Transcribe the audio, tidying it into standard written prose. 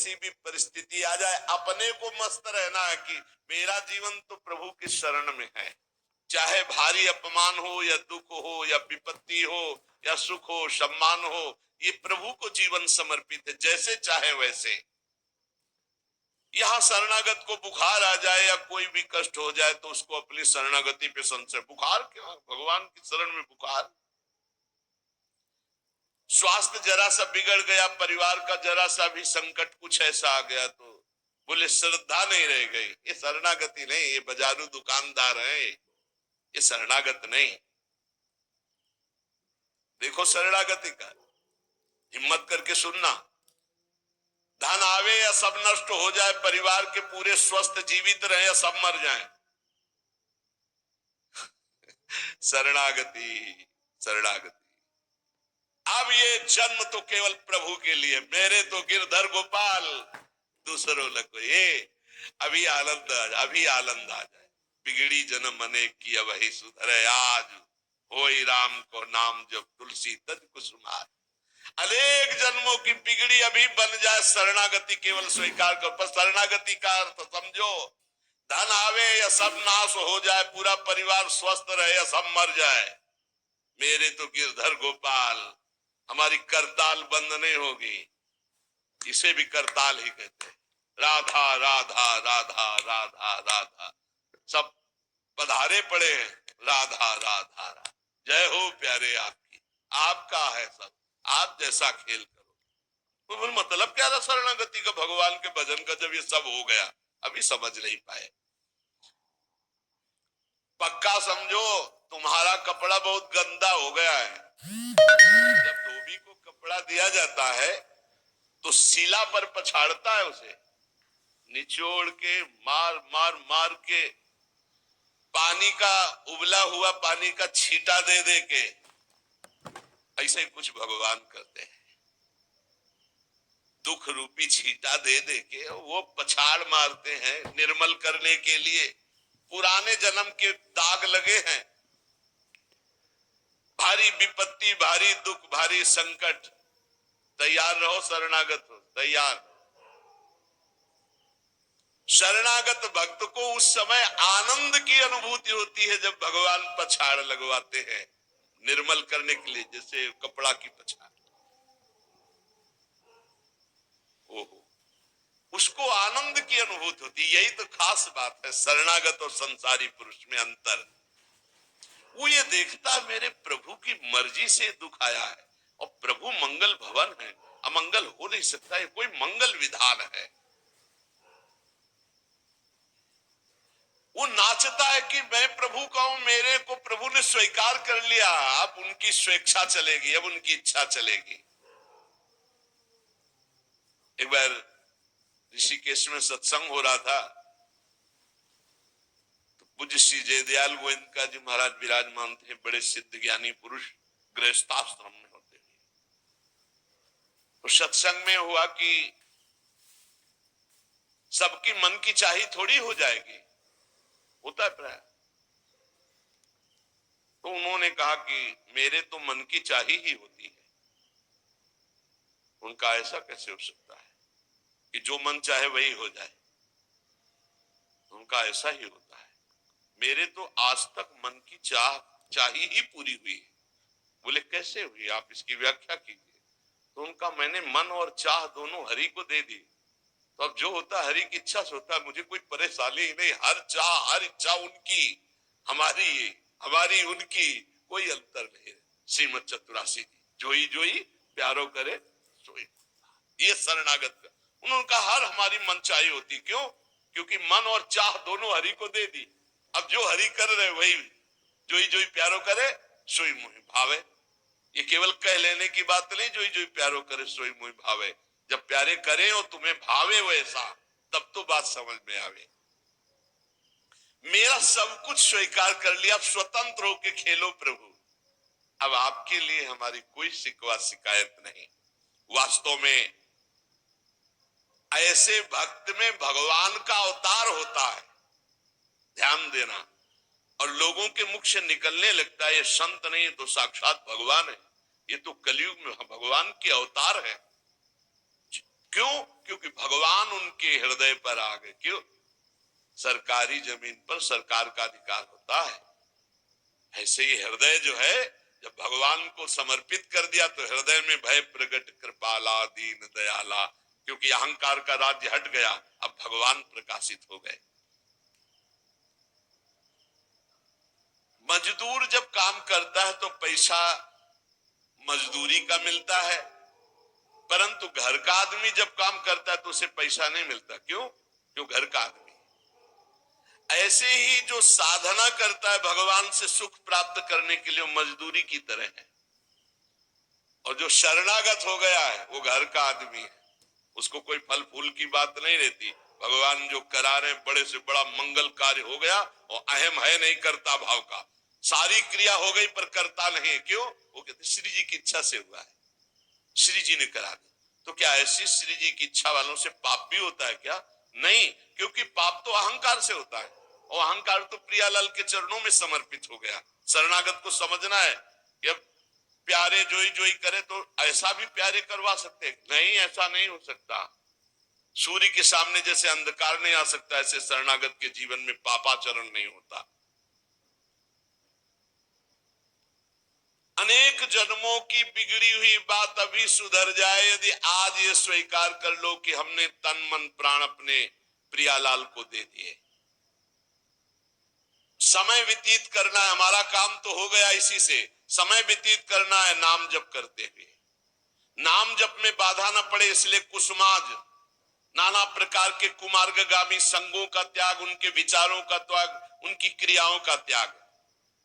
कैसी भी परिस्थिति आ जाए, अपने को मस्त रहना है कि मेरा जीवन तो प्रभु की शरण में है। चाहे भारी अपमान हो या दुख हो या विपत्ति हो या सुख हो सम्मान हो, ये प्रभु को जीवन समर्पित है, जैसे चाहे वैसे। यहां शरणागत को बुखार आ जाए या कोई भी कष्ट हो जाए तो उसको अपनी शरणागति पे संशय। बुखार क्यों? भगवान की शरण में बुखार। स्वास्थ्य जरा सा बिगड़ गया, परिवार का जरा सा भी संकट कुछ ऐसा आ गया तो बोले श्रद्धा नहीं रह गई। ये शरणागति नहीं, ये बाजारू दुकानदार है, ये शरणागत नहीं। देखो शरणागति का हिम्मत करके सुनना। धन आवे या सब नष्ट हो जाए, परिवार के पूरे स्वस्थ जीवित रहे या सब मर जाएं, शरणागति शरणागति। अब ये जन्म तो केवल प्रभु के लिए, मेरे तो गिरधर गोपाल, दूसरों लगो ये। अभी आनंद आ जाए। बिगड़ी जन्म अनेक की वही सुधरे आज, होई राम को नाम जब तुलसी तज कुसुमार। अनेक जन्मों की बिगड़ी अभी बन जाए, शरणागति केवल स्वीकार कर। पर शरणागति का अर्थ समझो, धन आवे या सब नाश हो जाए, पूरा परिवार स्वस्थ रहे या सब मर जाए, मेरे तो गिरधर गोपाल, हमारी करताल बंद नहीं होगी। इसे भी करताल ही कहते हैं। राधा राधा राधा राधा राधा, सब पधारे पड़े हैं। राधा राधा राधा, जय हो प्यारे आपकी, आपका है सब, आप जैसा खेल करो। तो मतलब क्या था शरणागति का, भगवान के भजन का? जब ये सब हो गया, अभी समझ नहीं पाए। पक्का समझो, तुम्हारा कपड़ा बहुत गंदा हो गया है। जब धोबी को कपड़ा दिया जाता है तो शिला पर पछाड़ता है, उसे निचोड़ के मार मार मार के पानी का, उबला हुआ पानी का छींटा दे दे के, ऐसे ही कुछ भगवान करते हैं। दुख रूपी छींटा दे दे के वो पछाड़ मारते हैं निर्मल करने के लिए। पुराने जन्म के दाग लगे हैं, भारी विपत्ति, भारी दुख, भारी संकट, तैयार रहो शरणागत हो, तैयार। शरणागत भक्त को उस समय आनंद की अनुभूति होती है जब भगवान पछाड़ लगवाते हैं निर्मल करने के लिए, जैसे कपड़ा की पछाड़। ओहो, उसको आनंद की अनुभूति होती। यही तो खास बात है शरणागत और संसारी पुरुष में अंतर। वो ये देखता है मेरे प्रभु की मर्जी से दुख आया है, और प्रभु मंगल भवन है, अमंगल हो नहीं सकता, ये कोई मंगल विधान है। वो नाचता है कि मैं प्रभु का हूं, मेरे को प्रभु ने स्वीकार कर लिया, अब उनकी स्वेच्छा चलेगी, अब उनकी इच्छा चलेगी। एक बार ऋषिकेश में सत्संग हो रहा था, तो पूज्य श्री जयदयाल गोविंद जी महाराज विराजमान थे, बड़े सिद्ध ज्ञानी पुरुष, गृहस्थाश्रम में होते हैं। तो सत्संग में हुआ कि सबकी मन की चाही थोड़ी हो जाएगी, होता है प्राय। तो उन्होंने कहा कि मेरे तो मन की चाही ही होती है। उनका ऐसा कैसे हो सकता है कि जो मन चाहे वही हो जाए? उनका ऐसा ही होता है। मेरे तो आज तक मन की चाही ही पूरी हुई है। बोले कैसे हुई, आप इसकी व्याख्या कीजिए। तो उनका मैंने मन और चाह दोनों हरि को दे दी, तो अब जो होता हरि की इच्छा से होता है, मुझे कोई परेशानी ही नहीं। हर चाह हर इच्छा उनकी, हमारी उनकी कोई अंतर नहीं है। श्रीमद चतुरासी जी, जोई जोई प्यारो करे सोई। ये शरणागत का उन्होंने कहा हर हमारी मनचाही होती। क्यों? क्योंकि मन और चाह दोनों हरि को दे दी। अब जो हरि कर रहे वही जोई जोई प्यारो करे सोई मोहि भावे। ये केवल कह लेने की बात नहीं, जोई जोई प्यारो करे सोई मोहि भावे। जब प्यारे करें और तुम्हें भावे वैसा, तब तो बात समझ में आवे। मेरा सब कुछ स्वीकार कर लिया, अब स्वतंत्र होके खेलो प्रभु। अब आपके लिए हमारी कोई शिकवा शिकायत नहीं। वास्तव में ऐसे भक्त में भगवान का अवतार होता है, ध्यान देना। और लोगों के मुख से निकलने लगता है ये संत नहीं तो साक्षात भगवान है, ये तो कलयुग में भगवान के अवतार है। क्यों? क्योंकि भगवान उनके हृदय पर आ गए। क्यों? सरकारी जमीन पर सरकार का अधिकार होता है। ऐसे ही हृदय जो है, जब भगवान को समर्पित कर दिया तो हृदय में भय प्रकट कृपाला दीन दयाला, क्योंकि अहंकार का राज्य हट गया, अब भगवान प्रकाशित हो गए। मजदूर जब काम करता है तो पैसा मजदूरी का मिलता है, परंतु घर का आदमी जब काम करता है तो उसे पैसा नहीं मिलता। क्यों? क्यों? घर का आदमी। ऐसे ही जो साधना करता है भगवान से सुख प्राप्त करने के लिए, मजदूरी की तरह है। और जो शरणागत हो गया है वो घर का आदमी है, उसको कोई फल फूल की बात नहीं रहती। भगवान जो करा रहे बड़े से बड़ा मंगल कार्य हो गया, और अहम है नहीं करता भाव का, सारी क्रिया हो गई पर करता नहीं है। क्यों? वो कहते श्री जी की इच्छा से हुआ है, श्री जी ने करा दी। तो क्या ऐसी श्री जी की इच्छा वालों से पाप भी होता है क्या? नहीं, क्योंकि पाप तो अहंकार से होता है, और अहंकार तो प्रियालाल के चरणों में समर्पित हो गया। शरणागत को समझना है कि अब प्यारे जोई जोई करे तो ऐसा भी प्यारे करवा सकते नहीं, ऐसा नहीं हो सकता। सूर्य के सामने जैसे अंधकार नहीं आ सकता, ऐसे शरणागत के जीवन में पापाचरण नहीं होता। अनेक जन्मों की बिगड़ी हुई बात अभी सुधर जाए यदि आज ये स्वीकार कर लो कि हमने तन मन प्राण अपने प्रियालाल को दे दिए। समय व्यतीत करना है, हमारा काम तो हो गया इसी से। समय व्यतीत करना है नाम जप करते हुए। नाम जप में बाधा न पड़े इसलिए कुसुमाज, नाना प्रकार के कुमार्गगामी संगों का त्याग, उनके विचारों का त्याग, उनकी क्रियाओं का त्याग।